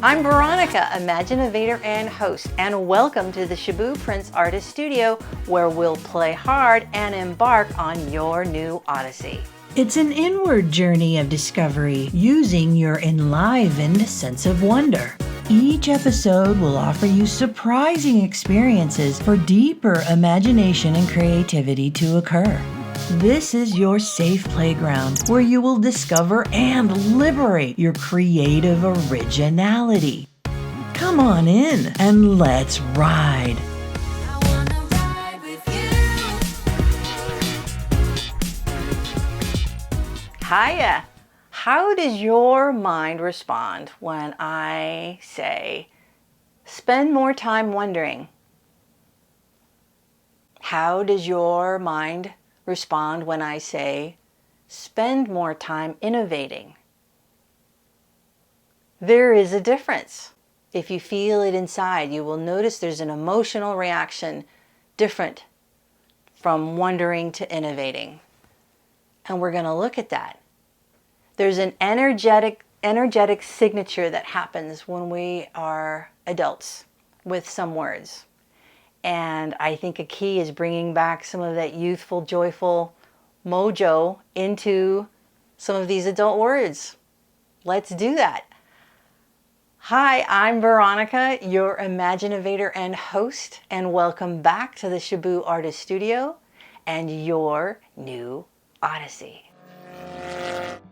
I'm Veronica, Imaginovator and host, and welcome to the Shaboo Prince Artist Studio, where we'll play hard and embark on your new odyssey. It's an inward journey of discovery using your enlivened sense of wonder. Each episode will offer you surprising experiences for deeper imagination and creativity to occur. This is your safe playground where you will discover and liberate your creative originality. Come on in and let's ride. Hiya! How does your mind respond when I say, spend more time wondering? How does your mind respond when I say, spend more time innovating? There is a difference. If you feel it inside, you will notice there's an emotional reaction different from wondering to innovating. And we're going to look at that. There's an energetic signature that happens when we are adults with some words. And I think a key is bringing back some of that youthful, joyful mojo into some of these adult words. Let's do that. Hi, I'm Veronica, your Imaginovator and host, and welcome back to the Shaboo Artist Studio and your new odyssey.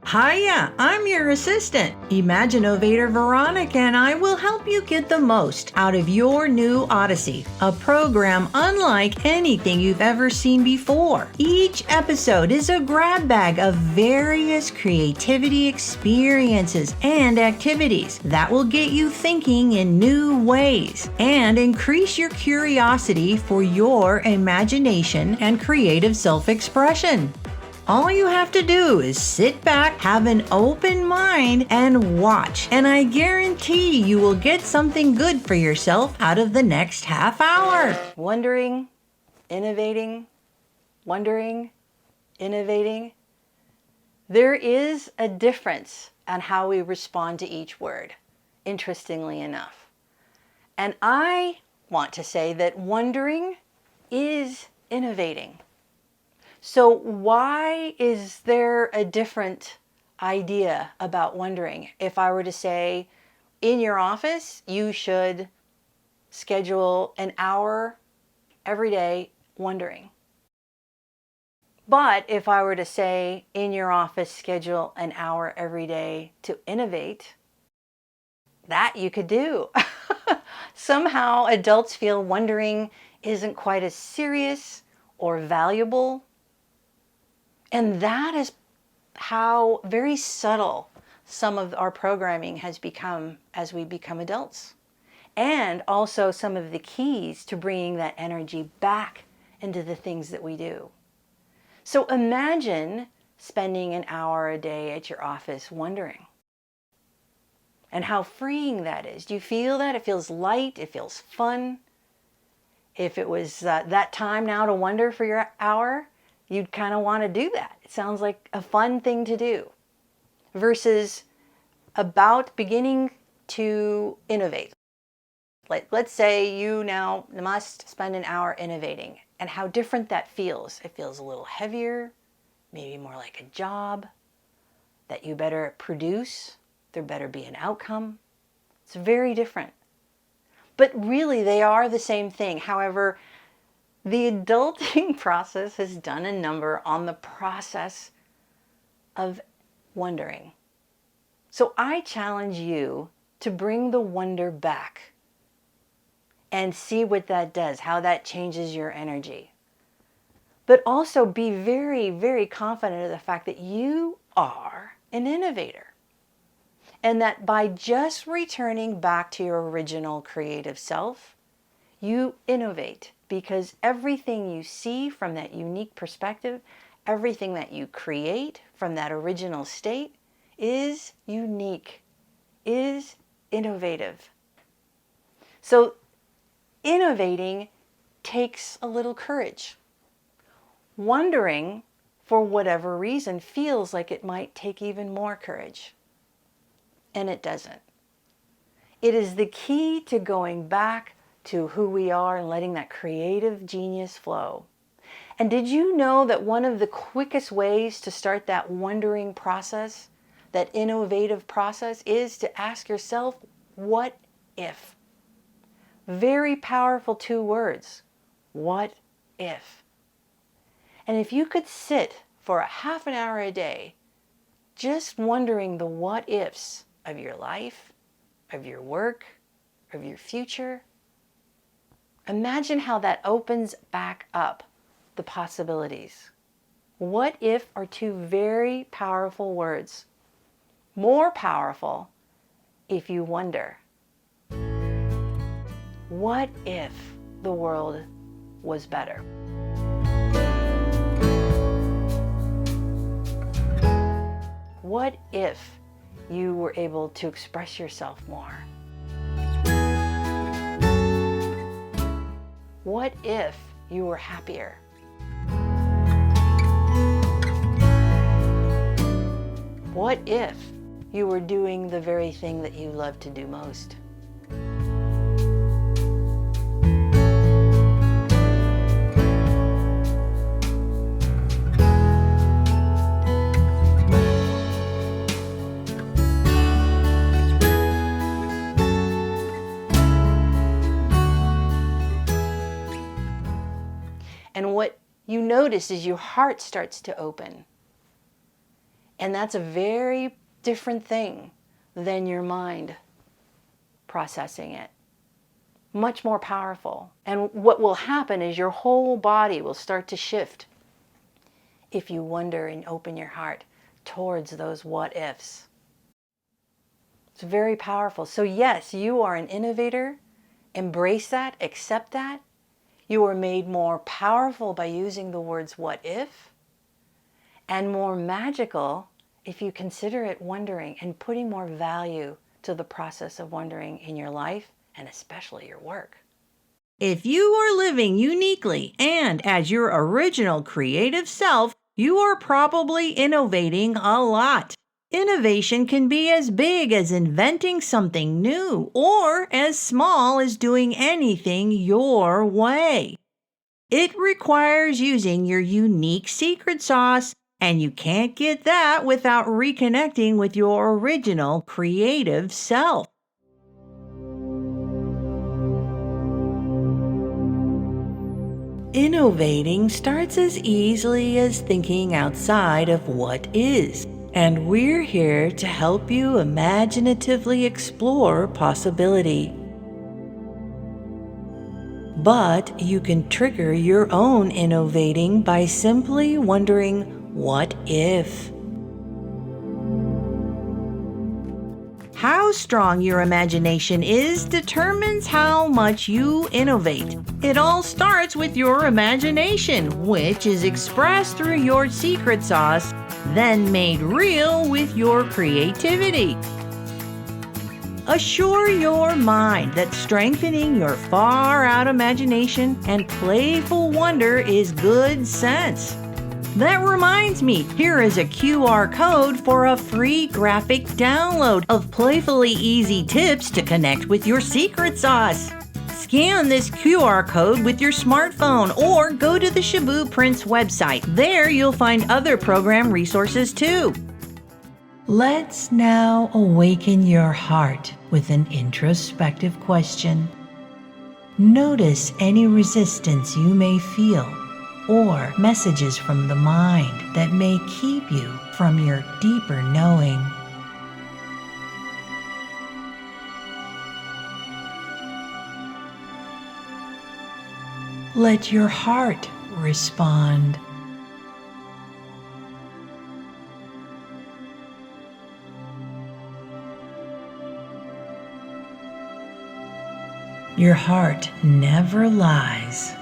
Hiya, I'm your assistant, Imaginovator Veronica, and I will help you get the most out of your new odyssey, a program unlike anything you've ever seen before. Each episode is a grab bag of various creativity experiences and activities that will get you thinking in new ways and increase your curiosity for your imagination and creative self-expression. All you have to do is sit back, have an open mind, and watch. And I guarantee you will get something good for yourself out of the next half hour. Wondering, innovating, wondering, innovating. There is a difference on how we respond to each word, interestingly enough. And I want to say that wondering is innovating. So why is there a different idea about wondering? If I were to say, in your office, you should schedule an hour every day wondering. But if I were to say, in your office, schedule an hour every day to innovate, that you could do. Somehow adults feel wondering isn't quite as serious or valuable. And that is how very subtle some of our programming has become as we become adults. And also some of the keys to bringing that energy back into the things that we do. So imagine spending an hour a day at your office wondering. And how freeing that is. Do you feel that? It feels light. It feels fun. If it was that time now to wonder for your hour, you'd kind of want to do that. It sounds like a fun thing to do versus about beginning to innovate. Let's say you now must spend an hour innovating, and how different that feels. It feels a little heavier, maybe more like a job that you better produce. There better be an outcome. It's very different. But really, they are the same thing. However, the adulting process has done a number on the process of wondering. So I challenge you to bring the wonder back and see what that does, how that changes your energy. But also be very, very confident of the fact that you are an innovator. And that by just returning back to your original creative self, you innovate. Because everything you see from that unique perspective, everything that you create from that original state is unique, is innovative. So innovating takes a little courage. Wondering, for whatever reason, feels like it might take even more courage. And it doesn't. It is the key to going back to who we are and letting that creative genius flow. And did you know that one of the quickest ways to start that wondering process, that innovative process, is to ask yourself, what if? Very powerful 2 words. What if? And if you could sit for a half an hour a day just wondering the what ifs of your life, of your work, of your future, imagine how that opens back up the possibilities. What if are 2 very powerful words. More powerful if you wonder. What if the world was better? What if you were able to express yourself more? What if you were happier? What if you were doing the very thing that you love to do most? And what you notice is your heart starts to open. And that's a very different thing than your mind processing it. Much more powerful. And what will happen is your whole body will start to shift if you wonder and open your heart towards those what ifs. It's very powerful. So yes, you are an innovator. Embrace that, accept that. You are made more powerful by using the words what if, and more magical if you consider it wondering and putting more value to the process of wondering in your life and especially your work. If you are living uniquely and as your original creative self, you are probably innovating a lot. Innovation can be as big as inventing something new or as small as doing anything your way. It requires using your unique secret sauce, and you can't get that without reconnecting with your original creative self. Innovating starts as easily as thinking outside of what is. And we're here to help you imaginatively explore possibility. But you can trigger your own innovating by simply wondering, what if? How strong your imagination is determines how much you innovate. It all starts with your imagination, which is expressed through your secret sauce, then made real with your creativity. Assure your mind that strengthening your far-out imagination and playful wonder is good sense. That reminds me, here is a QR code for a free graphic download of playfully easy tips to connect with your secret sauce. Scan this QR code with your smartphone or go to the Shaboo Prince website. There you'll find other program resources too. Let's now awaken your heart with an introspective question. Notice any resistance you may feel or messages from the mind that may keep you from your deeper knowing. Let your heart respond. Your heart never lies.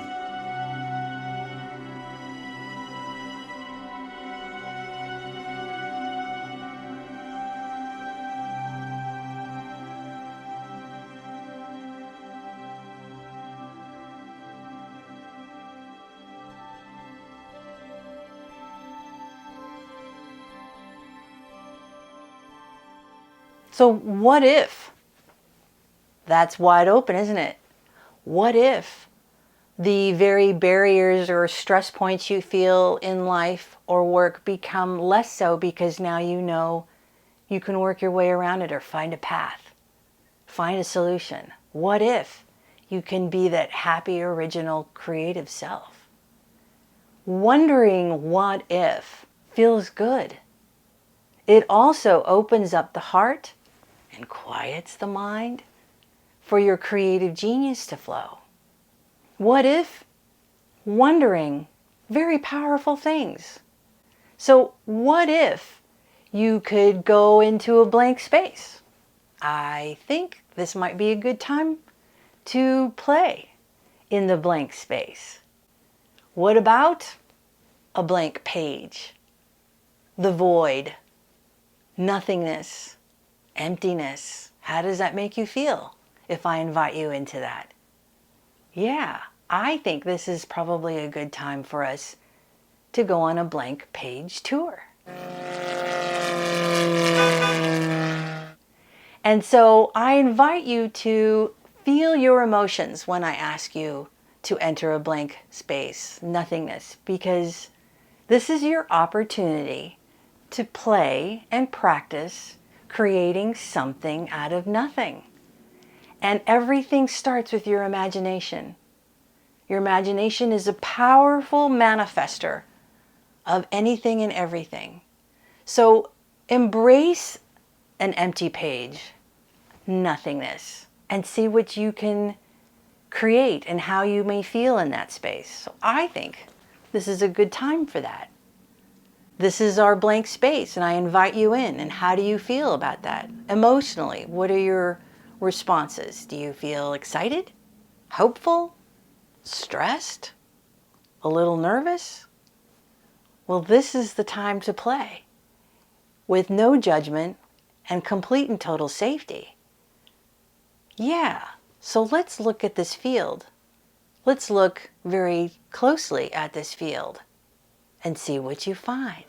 So what if That's wide open, isn't it? What if the very barriers or stress points you feel in life or work become less so because now you know you can work your way around it or find a path, find a solution? What if you can be that happy, original, creative self? Wondering what if feels good. It also opens up the heart and quiets the mind for your creative genius to flow. What if? Wondering very powerful things. So what if you could go into a blank space? I think this might be a good time to play in the blank space. What about a blank page? The void, nothingness, emptiness. How does that make you feel if I invite you into that? Yeah, I think this is probably a good time for us to go on a blank page tour. And so I invite you to feel your emotions when I ask you to enter a blank space, nothingness, because this is your opportunity to play and practice creating something out of nothing. And everything starts with your imagination. Your imagination is a powerful manifester of anything and everything. So embrace an empty page, nothingness, and see what you can create and how you may feel in that space. So I think this is a good time for that. This is our blank space, and I invite you in. And how do you feel about that? Emotionally, what are your responses? Do you feel excited, hopeful, stressed, a little nervous? Well, this is the time to play with no judgment and complete and total safety. Yeah, so let's look at this field. Let's look very closely at this field and see what you find.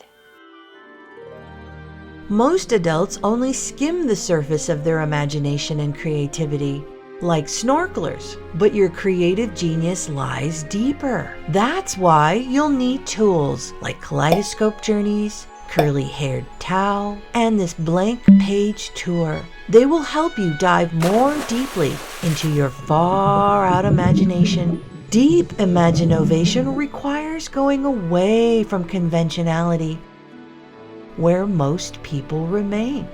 Most adults only skim the surface of their imagination and creativity, like snorkelers, but your creative genius lies deeper. That's why you'll need tools like Kaleidoscope Journeys, Curly Haired Tao, and this blank page tour. They will help you dive more deeply into your far out imagination. Deep imaginovation requires going away from conventionality, where most people remain.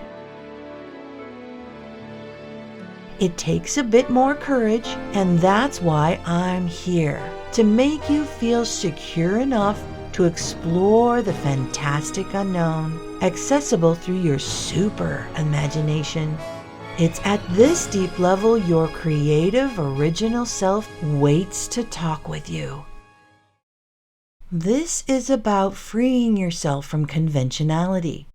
It takes a bit more courage, and that's why I'm here, to make you feel secure enough to explore the fantastic unknown, accessible through your super imagination. It's at this deep level your creative, original self waits to talk with you. This is about freeing yourself from conventionality,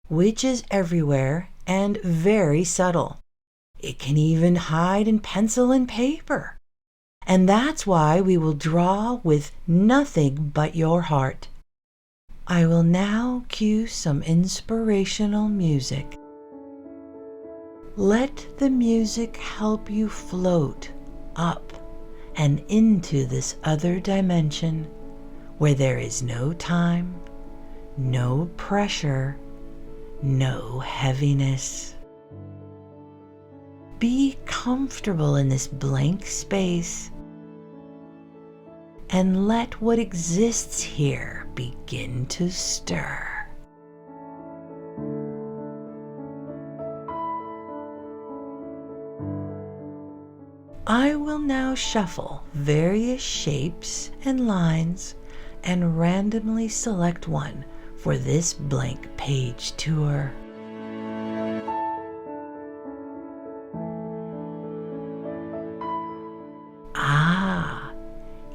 which is everywhere and very subtle. It can even hide in pencil and paper. And that's why we will draw with nothing but your heart. I will now cue some inspirational music. Let the music help you float up and into this other dimension where there is no time, no pressure, no heaviness. Be comfortable in this blank space and let what exists here begin to stir. I will now shuffle various shapes and lines and randomly select one for this blank page tour.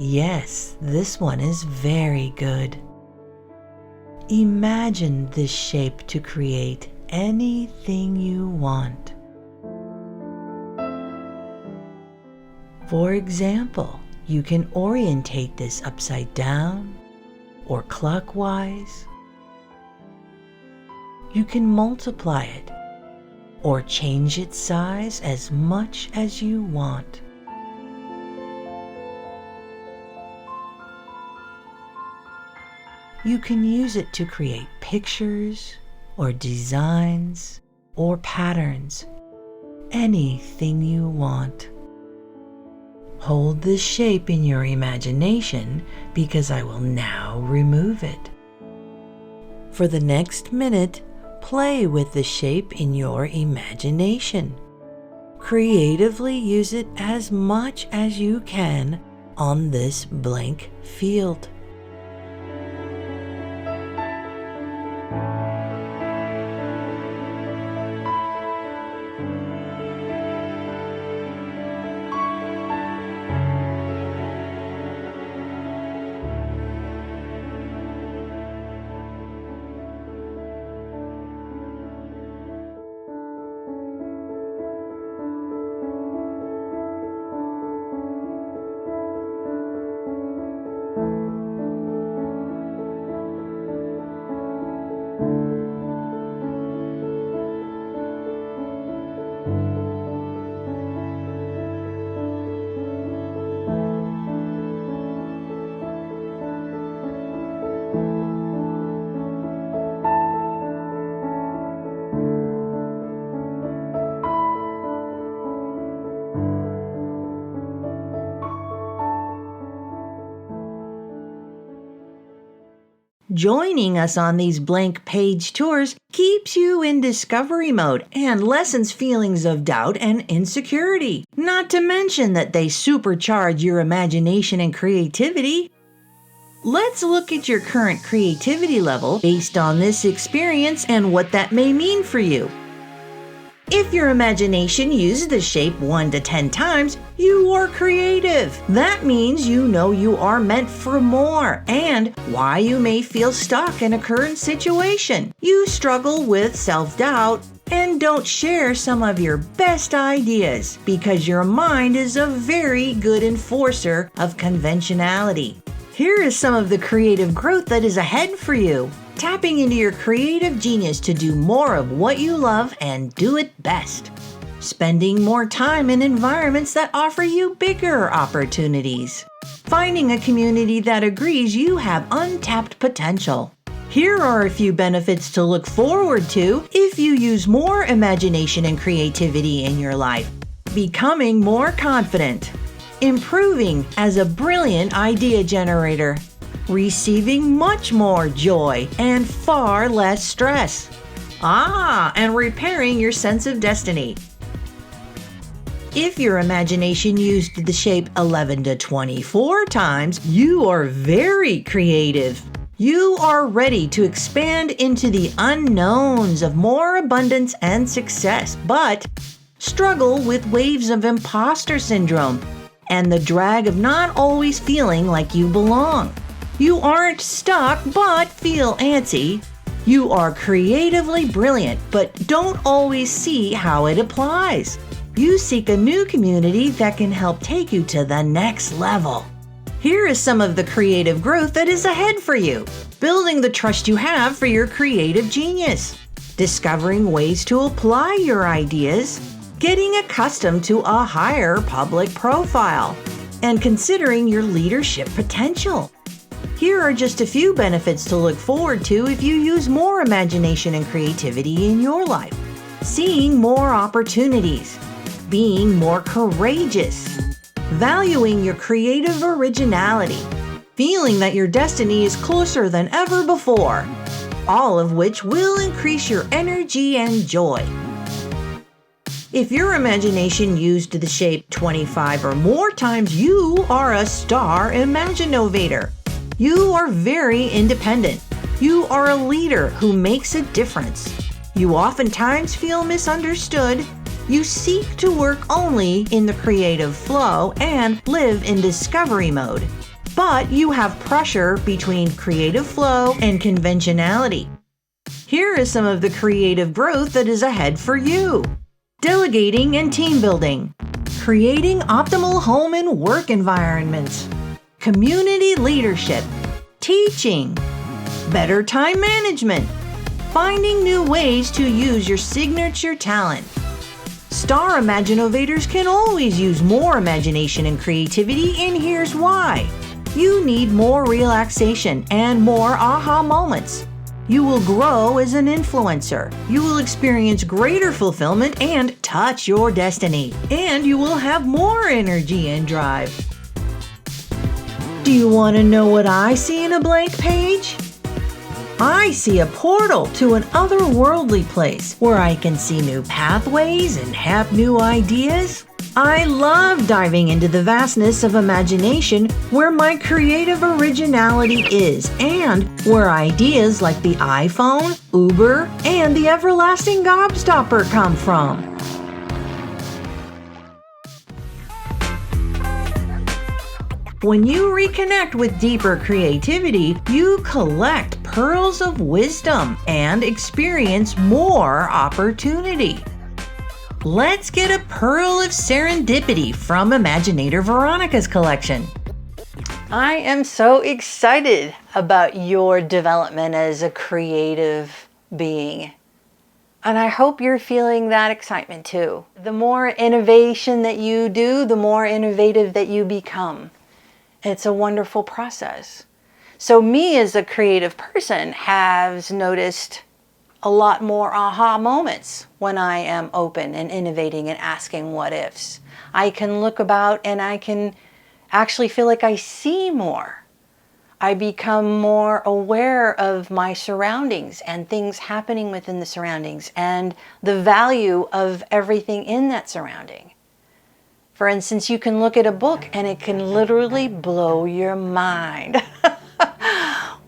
Yes, this one is very good. Imagine this shape to create anything you want. For example, you can orientate this upside down or clockwise. You can multiply it or change its size as much as you want. You can use it to create pictures or designs or patterns, anything you want. Hold this shape in your imagination because I will now remove it. For the next minute, play with the shape in your imagination. Creatively use it as much as you can on this blank field. Joining us on these blank page tours keeps you in discovery mode and lessens feelings of doubt and insecurity. Not to mention that they supercharge your imagination and creativity. Let's look at your current creativity level based on this experience and what that may mean for you. If your imagination uses the shape 1 to 10 times, you are creative. That means you know you are meant for more and why you may feel stuck in a current situation. You struggle with self-doubt and don't share some of your best ideas because your mind is a very good enforcer of conventionality. Here is some of the creative growth that is ahead for you. Tapping into your creative genius to do more of what you love and do it best. Spending more time in environments that offer you bigger opportunities. Finding a community that agrees you have untapped potential. Here are a few benefits to look forward to if you use more imagination and creativity in your life. Becoming more confident. Improving as a brilliant idea generator. Receiving much more joy and far less stress. And repairing your sense of destiny. If your imagination used the shape 11 to 24 times, you are very creative. You are ready to expand into the unknowns of more abundance and success, but struggle with waves of imposter syndrome and the drag of not always feeling like you belong. You aren't stuck but feel antsy. You are creatively brilliant but don't always see how it applies. You seek a new community that can help take you to the next level. Here is some of the creative growth that is ahead for you. Building the trust you have for your creative genius. Discovering ways to apply your ideas. Getting accustomed to a higher public profile. And considering your leadership potential. Here are just a few benefits to look forward to if you use more imagination and creativity in your life. Seeing more opportunities. Being more courageous. Valuing your creative originality. Feeling that your destiny is closer than ever before. All of which will increase your energy and joy. If your imagination used the shape 25 or more times, you are a star Imaginovator. You are very independent. You are a leader who makes a difference. You oftentimes feel misunderstood. You seek to work only in the creative flow and live in discovery mode. But you have pressure between creative flow and conventionality. Here is some of the creative growth that is ahead for you. Delegating and team building. Creating optimal home and work environments. Community leadership. Teaching. Better time management. finding new ways to use your signature talent. Star Imaginovators can always use more imagination and creativity, and here's why. You need more relaxation and more aha moments. You will grow as an influencer. You will experience greater fulfillment and touch your destiny. And you will have more energy and drive. Do you want to know what I see in a blank page? I see a portal to an otherworldly place where I can see new pathways and have new ideas. I love diving into the vastness of imagination where my creative originality is and where ideas like the iPhone, Uber, and the everlasting gobstopper come from. When you reconnect with deeper creativity, you collect pearls of wisdom and experience more opportunity. Let's get a pearl of serendipity from Imaginator Veronica's collection. I am so excited about your development as a creative being. And I hope you're feeling that excitement too. The more innovation that you do, the more innovative that you become. It's a wonderful process. So me as a creative person has noticed a lot more aha moments when I am open and innovating and asking what ifs. I can look about and I can actually feel like I see more. I become more aware of my surroundings and things happening within the surroundings and the value of everything in that surrounding. For instance, you can look at a book and it can literally blow your mind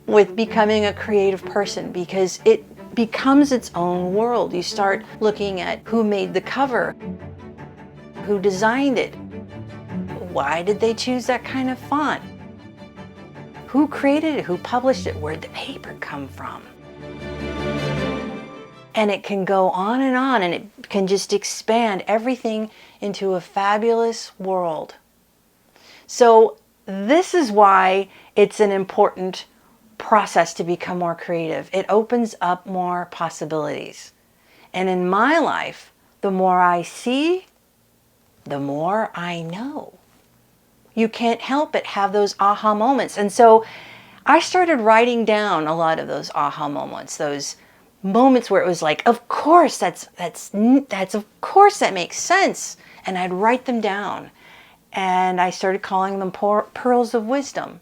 with becoming a creative person because it becomes its own world. You start looking at who made the cover, who designed it, why did they choose that kind of font, who created it, who published it, where'd the paper come from? And it can go on and it can just expand everything into a fabulous world. So this is why it's an important process to become more creative. It opens up more possibilities. And in my life, the more I see, the more I know. You can't help but have those aha moments. And so I started writing down a lot of those aha moments, those moments where it was like, of course, that's of course that makes sense. And I'd write them down. And I started calling them pearls of wisdom.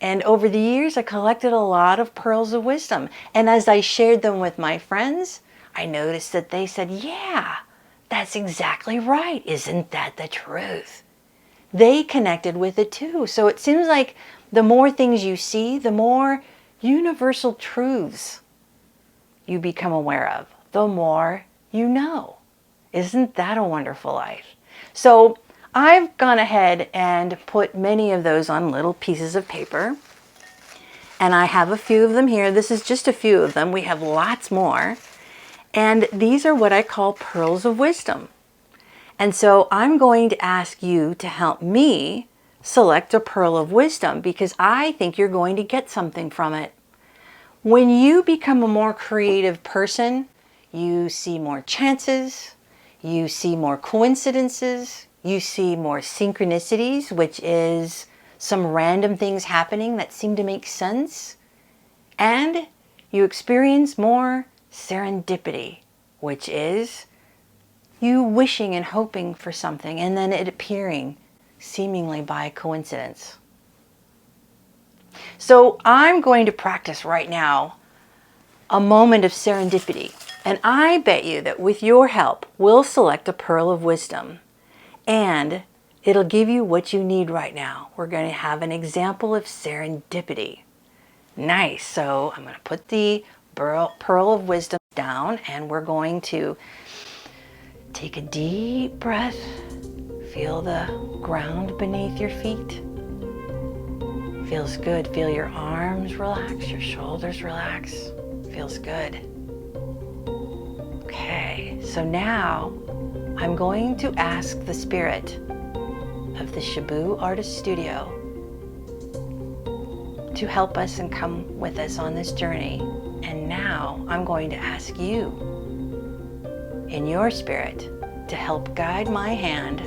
And over the years, I collected a lot of pearls of wisdom. And as I shared them with my friends, I noticed that they said, yeah, that's exactly right. Isn't that the truth? They connected with it too. So it seems like the more things you see, the more universal truths you become aware of, the more you know. Isn't that a wonderful life? So I've gone ahead and put many of those on little pieces of paper. And I have a few of them here. This is just a few of them. We have lots more. And these are what I call pearls of wisdom. And so I'm going to ask you to help me select a pearl of wisdom because I think you're going to get something from it. When you become a more creative person, you see more chances, you see more coincidences, you see more synchronicities, which is some random things happening that seem to make sense, and you experience more serendipity, which is you wishing and hoping for something and then it appearing seemingly by coincidence. So I'm going to practice right now a moment of serendipity, and I bet you that with your help, we'll select a pearl of wisdom, and it'll give you what you need right now. We're going to have an example of serendipity. Nice. So I'm going to put the pearl of wisdom down, and we're going to take a deep breath. Feel the ground beneath your feet. Feels good. Feel your arms relax, your shoulders relax. Feels good. Okay, so now I'm going to ask the spirit of the Shaboo Artist Studio to help us and come with us on this journey. And now I'm going to ask you, in your spirit, to help guide my hand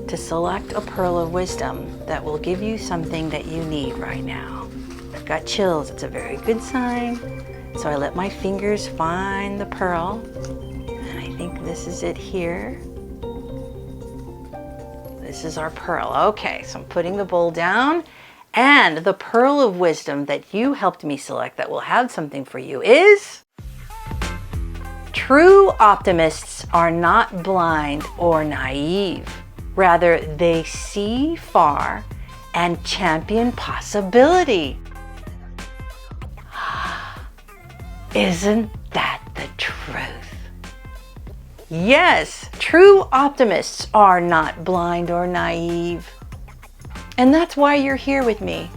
to select a pearl of wisdom that will give you something that you need right now. I've got chills. It's a very good sign. So I let my fingers find the pearl, and I think this is it here. This is our pearl. Okay, so I'm putting the bowl down, and the pearl of wisdom that you helped me select that will have something for you is: true optimists are not blind or naive. Rather, they see far and champion possibility. Isn't that the truth? Yes, true optimists are not blind or naive. And that's why you're here with me,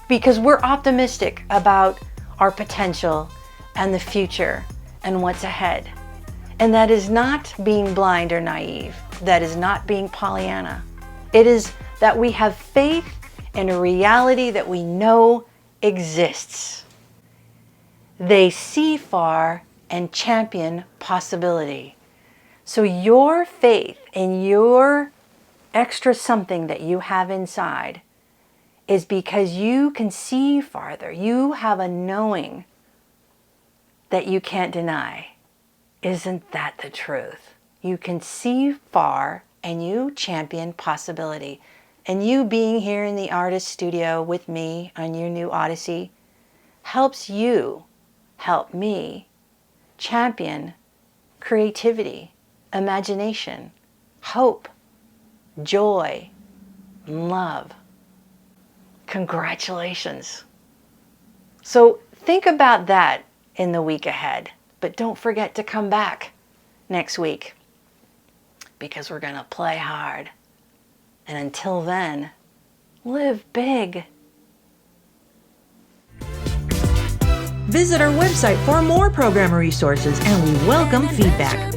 because we're optimistic about our potential and the future and what's ahead. And that is not being blind or naive. That is not being Pollyanna. It is that we have faith in a reality that we know exists. They see far and champion possibility. So your faith in your extra something that you have inside is because you can see farther. You have a knowing that you can't deny. Isn't that the truth? You can see far and you champion possibility. And you being here in the artist studio with me on your new Odyssey helps you help me champion creativity, imagination, hope, joy, love. Congratulations. So think about that in the week ahead, but don't forget to come back next week, because we're going to play hard. And until then, live big. Visit our website for more program resources, and we welcome feedback.